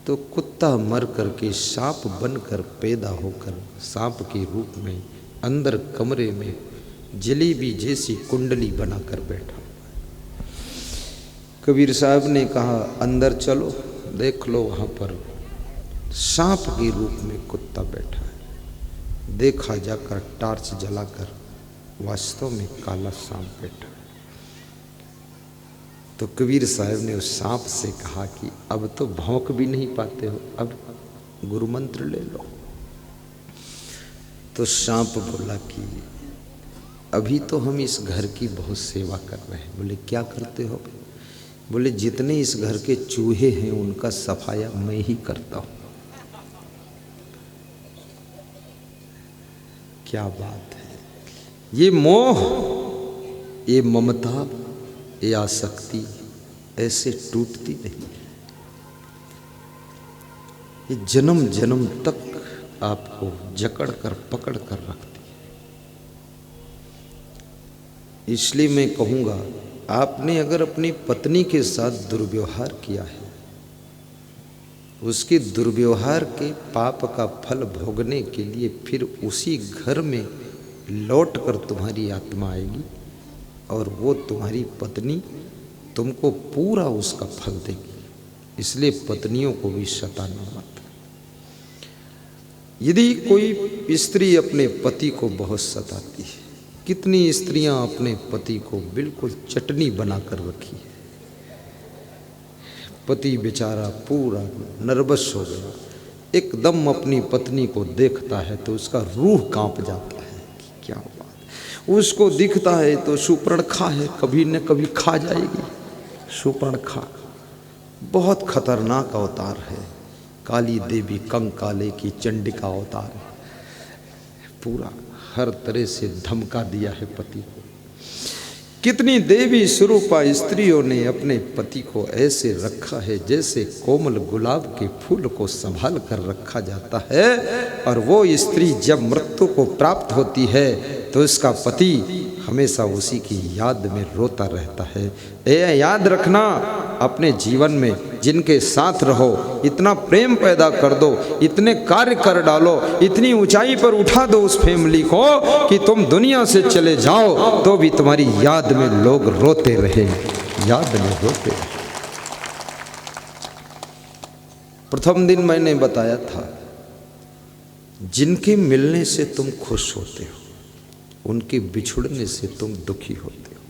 तो कुत्ता मर करके सांप बनकर पैदा होकर सांप के रूप में अंदर कमरे में जलेबी जैसी कुंडली बनाकर बैठा। कबीर साहब ने कहा अंदर चलो देख लो, वहाँ पर सांप के रूप में कुत्ता बैठा है। देखा जाकर टार्च जलाकर, वास्तव में काला सांप बैठा है। तो कबीर साहब ने उस सांप से कहा कि अब तो भौंक भी नहीं पाते हो, अब गुरु मंत्र ले लो। तो सांप बोला कि अभी तो हम इस घर की बहुत सेवा कर रहे हैं। बोले क्या करते हो? बोले जितने इस घर के चूहे हैं उनका सफाया मैं ही करता हूं। क्या बात है! ये मोह, ये ममता, ये आसक्ति ऐसे टूटती नहीं। ये जन्म जन्म तक आपको जकड़ कर पकड़ कर रखती है। इसलिए मैं कहूँगा, आपने अगर अपनी पत्नी के साथ दुर्व्यवहार किया है, उसके दुर्व्यवहार के पाप का फल भोगने के लिए फिर उसी घर में लौट कर तुम्हारी आत्मा आएगी और वो तुम्हारी पत्नी तुमको पूरा उसका फल देगी। इसलिए पत्नियों को भी सताना मत। यदि कोई स्त्री अपने पति को बहुत सताती है, कितनी स्त्रियां अपने पति को बिल्कुल चटनी बनाकर रखी है, पति बेचारा पूरा नर्वस हो गया, एकदम अपनी पत्नी को देखता है तो उसका रूह कांप जाता है कि क्या बात। उसको दिखता है तो शूर्पणखा है, कभी न कभी खा जाएगी। शूर्पणखा बहुत खतरनाक अवतार है, काली देवी कंकाले की चंडिका अवतार है। पूरा हर तरह से धमका दिया है पति को। कितनी देवी स्वरूपा स्त्रियों ने अपने पति को ऐसे रखा है जैसे कोमल गुलाब के फूल को संभाल कर रखा जाता है। और वो स्त्री जब मृत्यु को प्राप्त होती है तो इसका पति हमेशा उसी की याद में रोता रहता है। ये याद रखना, अपने जीवन में जिनके साथ रहो, इतना प्रेम पैदा कर दो, इतने कार्य कर डालो, इतनी ऊंचाई पर उठा दो उस फैमिली को कि तुम दुनिया से चले जाओ तो भी तुम्हारी याद में लोग रोते रहे, याद में रोते रहे। प्रथम दिन मैंने बताया था, जिनके मिलने से तुम खुश होते हो उनके बिछुड़ने से तुम दुखी होते हो,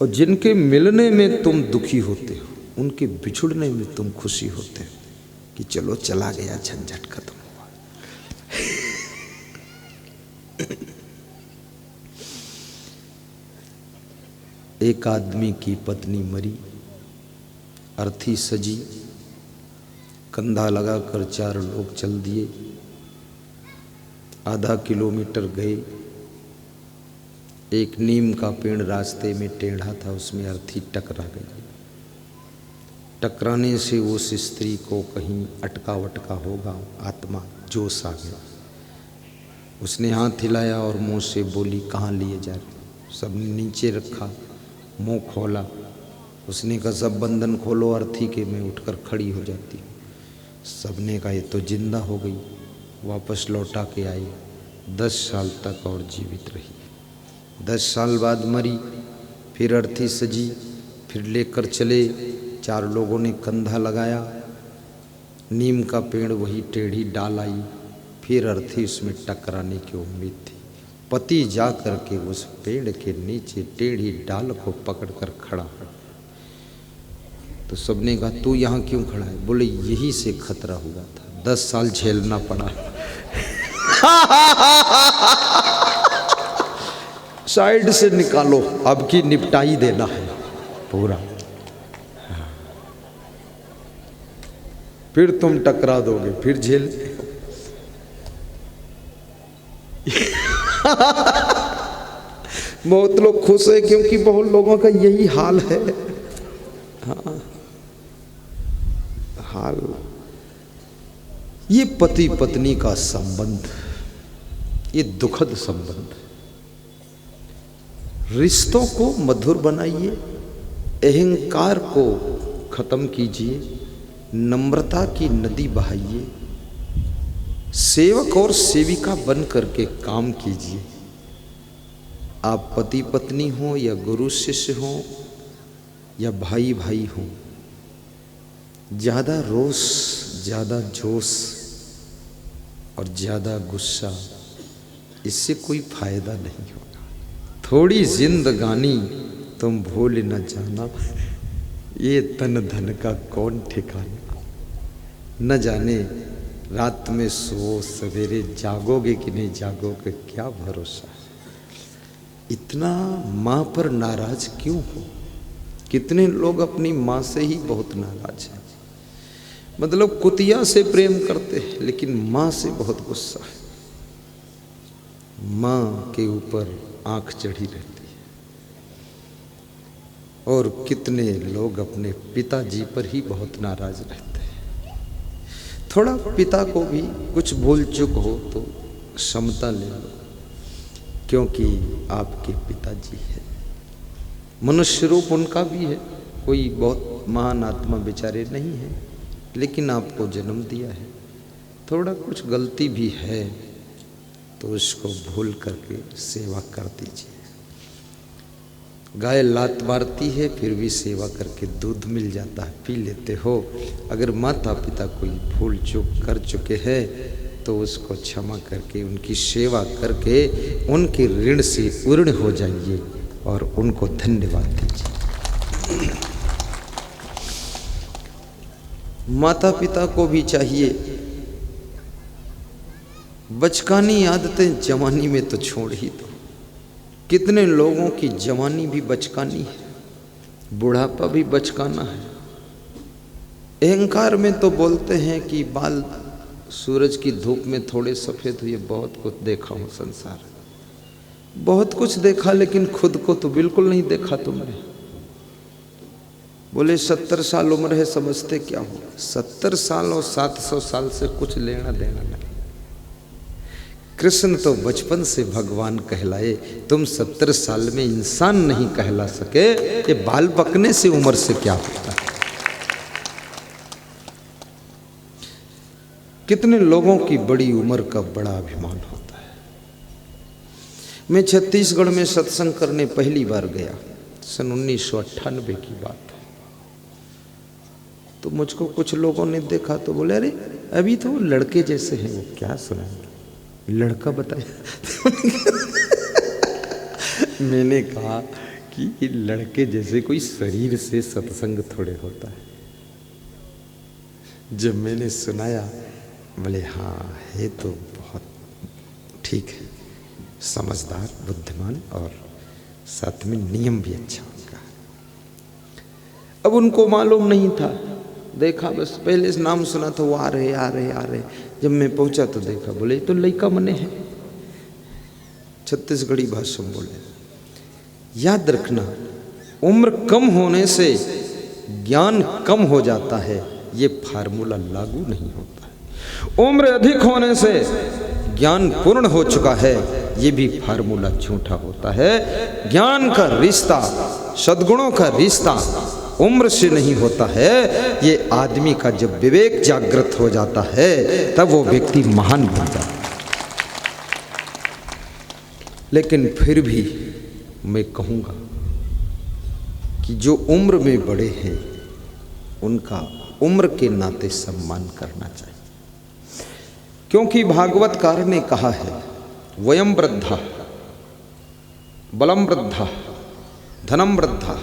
और जिनके मिलने में तुम दुखी होते हो उनके बिछुड़ने में तुम खुशी होते हो कि चलो चला गया, झंझट खत्म हुआ। एक आदमी की पत्नी मरी, अर्थी सजी, कंधा लगाकर 4 लोग चल दिए, आधा किलोमीटर गए। एक नीम का पेड़ रास्ते में टेढ़ा था, उसमें अर्थी टकरा गई। टकराने से उस स्त्री को कहीं अटका वटका होगा, आत्मा जोश आ गया। उसने हाथ हिलाया और मुंह से बोली, कहाँ लिए जा रहे? सबने नीचे रखा, मुंह खोला। उसने कहा सब बंधन खोलो अर्थी के, मैं उठकर खड़ी हो जाती हूँ। सबने कहा ये तो जिंदा हो गई। वापस लौटा के आई, 10 साल तक और जीवित रही। 10 साल बाद मरी, फिर अर्थी सजी, फिर लेकर चले। 4 लोगों ने कंधा लगाया, नीम का पेड़ वही टेढ़ी डाल आई, फिर अर्थी उसमें टकराने की उम्मीद थी। पति जा कर के उस पेड़ के नीचे टेढ़ी डाल को पकड़कर खड़ा है। तो सबने कहा तू यहाँ क्यों खड़ा है? बोले यही से खतरा हुआ था, 10 साल झेलना पड़ा। साइड से निकालो, अब की निपटाई देना है पूरा। फिर तुम टकरा दोगे, फिर झेल। बहुत लोग खुश है क्योंकि बहुत लोगों का यही हाल है। हाँ, हाल। ये पति पत्नी का संबंध, ये दुखद संबंध। रिश्तों को मधुर बनाइए, अहंकार को खत्म कीजिए, नम्रता की नदी बहाइए, सेवक और सेविका बन करके काम कीजिए। आप पति पत्नी हो या गुरु शिष्य हो या भाई भाई हो, ज़्यादा रोष, ज़्यादा जोश और ज़्यादा गुस्सा, इससे कोई फायदा नहीं होगा। थोड़ी जिंदगानी तुम भूल न जाना, ये तन धन का कौन ठिकाना। न जाने रात में सो सवेरे जागोगे कि नहीं जागोगे, क्या भरोसा। इतना माँ पर नाराज क्यों हो। कितने लोग अपनी माँ से ही बहुत नाराज हैं, मतलब कुतिया से प्रेम करते हैं लेकिन माँ से बहुत गुस्सा है। माँ के ऊपर आंख चढ़ी रहती है। और कितने लोग अपने पिताजी पर ही बहुत नाराज रहते हैं। थोड़ा पिता को भी कुछ भूल चूक हो तो क्षमता ले लो, क्योंकि आपके पिताजी है। मनुष्य रूप उनका भी है, कोई बहुत महान आत्मा बेचारे नहीं है, लेकिन आपको जन्म दिया है। थोड़ा कुछ गलती भी है तो उसको भूल करके सेवा कर दीजिए। गाय लात मारती है फिर भी सेवा करके दूध मिल जाता है, पी लेते हो। अगर माता पिता कोई भूल चूक कर चुके हैं तो उसको क्षमा करके उनकी सेवा करके उनके ऋण से पूर्ण हो जाइए और उनको धन्यवाद दीजिए। माता पिता को भी चाहिए बचकानी आदतें जवानी में तो छोड़ ही दो। कितने लोगों की जवानी भी बचकानी है, बुढ़ापा भी बचकाना है। अहंकार में तो बोलते हैं कि बाल सूरज की धूप में थोड़े सफ़ेद हुए। बहुत कुछ देखा हूँ संसार, बहुत कुछ देखा, लेकिन खुद को तो बिल्कुल नहीं देखा तुमने। बोले 70 साल उम्र है, समझते क्या हो। 70 साल और 700 साल से कुछ लेना देना नहीं। कृष्ण तो बचपन से भगवान कहलाए, तुम 70 साल में इंसान नहीं कहला सके। ये बाल पकने से उम्र से क्या होता है। कितने लोगों की बड़ी उम्र का बड़ा अभिमान होता है। मैं छत्तीसगढ़ में सत्संग करने पहली बार गया, सन 1998 की बात है। तो मुझको कुछ लोगों ने देखा तो बोले, अरे अभी तो वो लड़के जैसे हैं। वो क्या सुनाएंगे, लड़का बताया। मैंने कहा कि लड़के जैसे कोई शरीर से सत्संग थोड़े होता है। जब मैंने सुनाया बोले हाँ है तो बहुत ठीक है, समझदार, बुद्धिमान और साथ में नियम भी अच्छा उनका। अब उनको मालूम नहीं था, देखा बस पहले से नाम सुना था, वो आ रहे आ रहे आ रहे। जब मैं पहुंचा तो देखा, बोले तो लइका मने है, छत्तीसगढ़ी भाषा में बोले। याद रखना, उम्र कम होने से ज्ञान कम हो जाता है, ये फार्मूला लागू नहीं होता है। उम्र अधिक होने से ज्ञान पूर्ण हो चुका है, ये भी फार्मूला झूठा होता है। ज्ञान का रिश्ता, सद्गुणों का रिश्ता उम्र से नहीं होता है। ये आदमी का जब विवेक जागृत हो जाता है तब वो व्यक्ति महान बन जाता है। लेकिन फिर भी मैं कहूँगा कि जो उम्र में बड़े हैं उनका उम्र के नाते सम्मान करना चाहिए, क्योंकि भागवतकार ने कहा है, वयम वृद्धा बलम वृद्धा धनम वृद्धा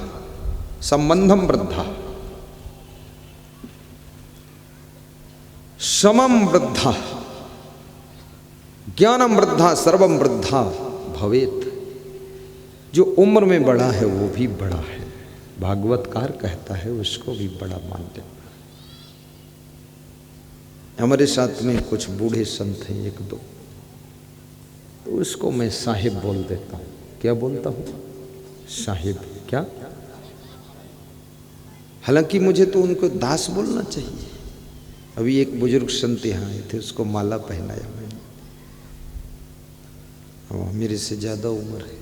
संबंधम वृद्धा समम वृद्धा ज्ञानम वृद्धा सर्वम वृद्धा भवेत। जो उम्र में बड़ा है वो भी बड़ा है, भागवतकार कहता है उसको भी बड़ा मान लेना। हमारे साथ में कुछ बूढ़े संत हैं, एक दो, तो उसको मैं साहिब बोल देता हूँ। क्या बोलता हूँ? साहिब। क्या? हालांकि मुझे तो उनको दास बोलना चाहिए। अभी एक बुजुर्ग संत यहाँ आए थे, उसको माला पहनाया मैंने। वो मेरे से ज़्यादा उम्र है,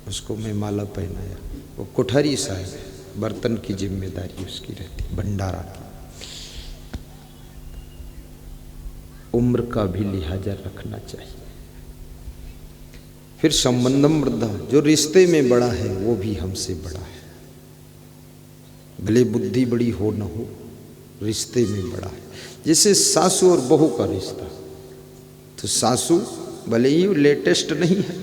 उसको मैं माला पहनाया। वो कोठारी साहब है, बर्तन की जिम्मेदारी उसकी रहती, भंडारा की। उम्र का भी लिहाजा रखना चाहिए। फिर संबंधम वृद्धा, जो रिश्ते में बड़ा है वो भी हमसे बड़ा है, भले बुद्धि बड़ी हो न हो, रिश्ते में बड़ा है। जैसे सासू और बहू का रिश्ता, तो सासू भले ही लेटेस्ट नहीं है,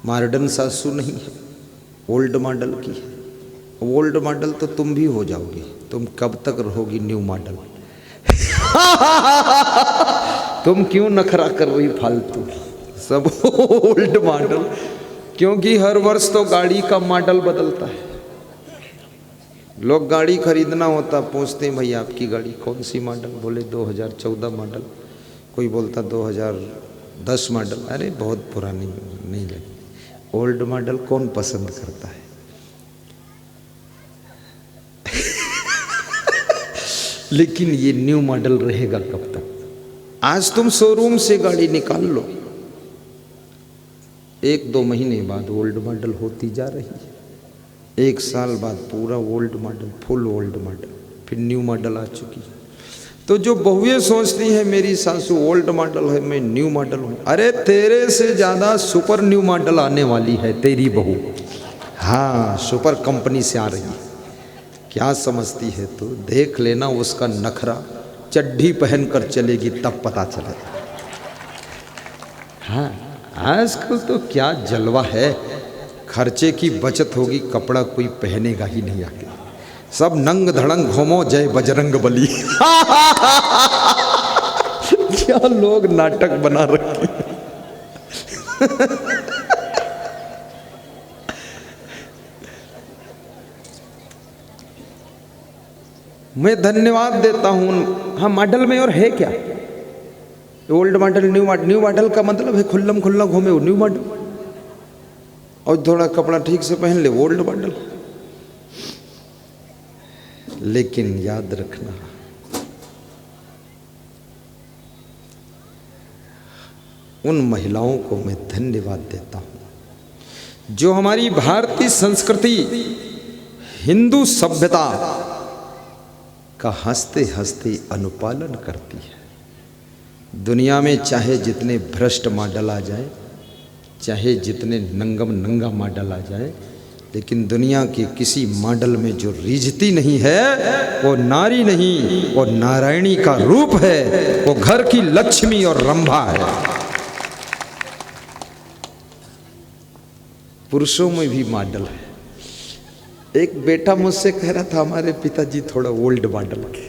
मॉडर्न सासू नहीं है, ओल्ड मॉडल की है। ओल्ड मॉडल तो तुम भी हो जाओगे, तुम कब तक रहोगी न्यू मॉडल? तुम क्यों नखरा कर रही फालतू, सब ओल्ड मॉडल, क्योंकि हर वर्ष तो गाड़ी का मॉडल बदलता है। लोग गाड़ी खरीदना होता पूछते हैं भाई आपकी गाड़ी कौन सी मॉडल, बोले 2014 मॉडल, कोई बोलता 2010 मॉडल। अरे बहुत पुरानी नहीं लगी, ओल्ड मॉडल कौन पसंद करता है? लेकिन ये न्यू मॉडल रहेगा कब तक? आज तुम शोरूम से गाड़ी निकाल लो, 1-2 महीने बाद ओल्ड मॉडल होती जा रही है, 1 साल बाद पूरा old model, full old model, फिर न्यू मॉडल आ चुकी है। तो जो बहुएं सोचती हैं मेरी सासू ओल्ड मॉडल है, मैं न्यू मॉडल हूँ, अरे तेरे से ज़्यादा सुपर न्यू मॉडल आने वाली है तेरी बहू। हाँ, सुपर कंपनी से आ रही है। क्या समझती है तू? देख लेना उसका नखरा, चड्ढी पहन कर चलेगी तब पता चलेगा। हाँ, आजकल तो क्या जलवा है, खर्चे की बचत होगी, कपड़ा कोई पहनेगा ही नहीं आके, सब नंग धड़ंग घूमो जय बजरंग बली। क्या लोग नाटक बना रखे। मैं धन्यवाद देता हूं। हाँ, मॉडल में और है क्या? Old model, new model. New model का मतलब है खुल्लम खुल्ला घूमे वो न्यू मॉडल, और थोड़ा कपड़ा ठीक से पहन ले ओल्ड मॉडल। लेकिन याद रखना, उन महिलाओं को मैं धन्यवाद देता हूं जो हमारी भारतीय संस्कृति, हिंदू सभ्यता का हंसते हंसते अनुपालन करती है। दुनिया में चाहे जितने भ्रष्ट मॉडल आ जाए, चाहे जितने नंगम नंगा मॉडल आ जाए, लेकिन दुनिया के किसी मॉडल में जो रीझती नहीं है वो नारी नहीं, वो नारायणी का रूप है, वो घर की लक्ष्मी और रंभा है। पुरुषों में भी मॉडल है। एक बेटा मुझसे कह रहा था हमारे पिताजी थोड़ा ओल्ड मॉडल के,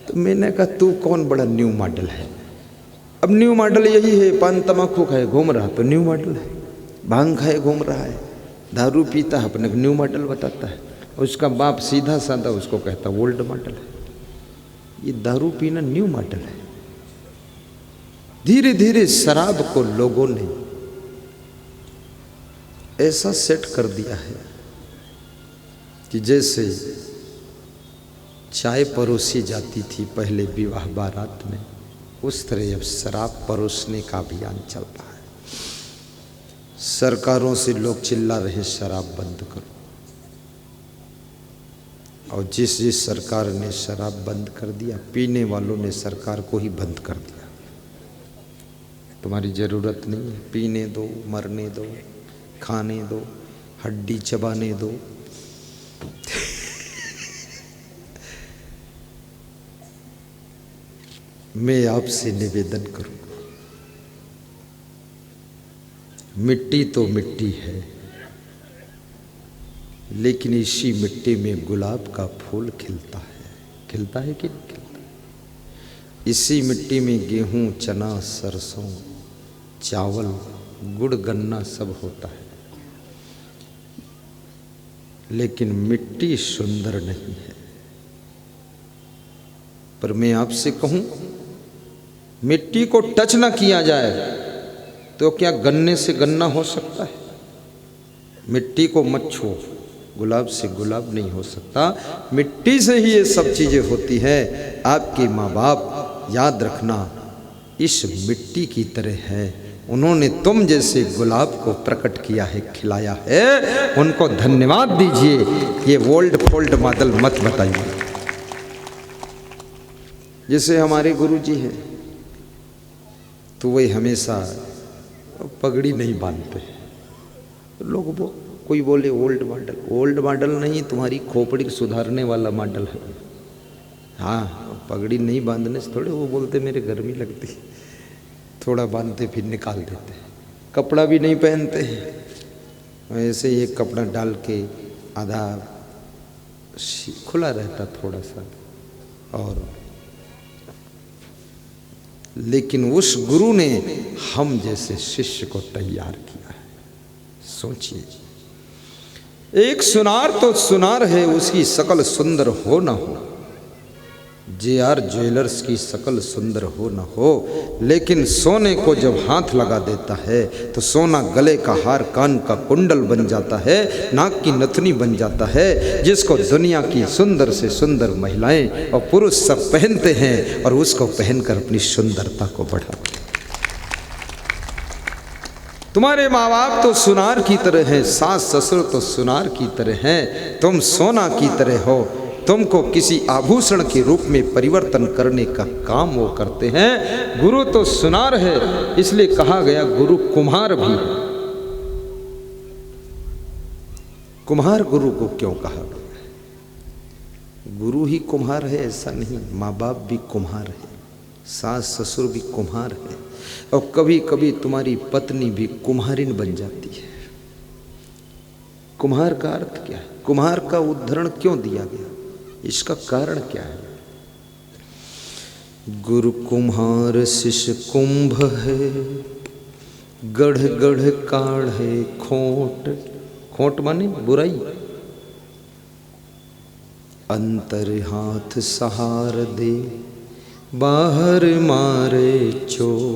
तो मैंने कहा तू कौन बड़ा न्यू मॉडल है? अब न्यू मॉडल यही है, पान तमाकू खाए घूम रहा तो न्यू मॉडल है, भांग खाए घूम रहा है, दारू पीता है अपने न्यू मॉडल बताता है, उसका बाप सीधा साधा उसको कहता ओल्ड मॉडल है। ये दारू पीना न्यू मॉडल है। धीरे धीरे शराब को लोगों ने ऐसा सेट कर दिया है कि जैसे चाय परोसी जाती थी पहले विवाह बारात में, उस तरह अब शराब परोसने का अभियान चल रहा है। सरकारों से लोग चिल्ला रहे शराब बंद करो, और जिस जिस सरकार ने शराब बंद कर दिया, पीने वालों ने सरकार को ही बंद कर दिया। तुम्हारी ज़रूरत नहीं है, पीने दो, मरने दो, खाने दो, हड्डी चबाने दो। मैं आपसे निवेदन करूंगा, मिट्टी तो मिट्टी है, लेकिन इसी मिट्टी में गुलाब का फूल खिलता है। खिलता है कि नहीं खिलता? इसी मिट्टी में गेहूं, चना, सरसों, चावल, गुड़, गन्ना सब होता है, लेकिन मिट्टी सुंदर नहीं है। पर मैं आपसे कहूं, मिट्टी को टच ना किया जाए तो क्या गन्ने से गन्ना हो सकता है? मिट्टी को मत छुओ, गुलाब से गुलाब नहीं हो सकता। मिट्टी से ही ये सब चीज़ें होती है। आपके माँ बाप, याद रखना, इस मिट्टी की तरह है। उन्होंने तुम जैसे गुलाब को प्रकट किया है, खिलाया है, उनको धन्यवाद दीजिए। ये ओल्ड फोल्ड मॉडल मत बताइए। जैसे हमारे गुरुजी हैं, तो वही हमेशा पगड़ी नहीं बांधते। लोग वो कोई बोले ओल्ड मॉडल नहीं, तुम्हारी खोपड़ी सुधारने वाला मॉडल है। हाँ, पगड़ी नहीं बांधने से थोड़े वो बोलते मेरे गर्मी लगती, थोड़ा बांधते फिर निकाल देते। कपड़ा भी नहीं पहनते, ऐसे ही एक कपड़ा डाल के आधा खुला रहता थोड़ा सा। और लेकिन उस गुरु ने हम जैसे शिष्य को तैयार किया है। सोचिए, एक सुनार तो सुनार है, उसकी शकल सुंदर हो ना हो, JR ज्वेलर्स की शकल सुंदर हो न हो, लेकिन सोने को जब हाथ लगा देता है तो सोना गले का हार, कान का कुंडल बन जाता है, नाक की नथनी बन जाता है, जिसको दुनिया की सुंदर से सुंदर महिलाएं और पुरुष सब पहनते हैं और उसको पहनकर अपनी सुंदरता को बढ़ाते हैं। तुम्हारे माँ बाप तो सुनार की तरह हैं, सास ससुर तो सुनार की तरह हैं, तुम सोना की तरह हो। तुमको किसी आभूषण के रूप में परिवर्तन करने का काम वो करते हैं। गुरु तो सुनार है, इसलिए कहा गया गुरु कुम्हार भी है। कुम्हार गुरु को क्यों कहा गया? गुरु ही कुम्हार है ऐसा नहीं, माँ बाप भी कुम्हार है, सास ससुर भी कुम्हार है, और कभी कभी तुम्हारी पत्नी भी कुम्हारिन बन जाती है। कुम्हार का अर्थ क्या है? कुम्हार का उदाहरण क्यों दिया गया? इसका कारण क्या है? गुरु कुम्हार शिष्य कुंभ है, गढ़ गढ़ काढ़े खोट, खोट माने बुराई, अंतर हाथ सहार दे, बाहर मारे चोट।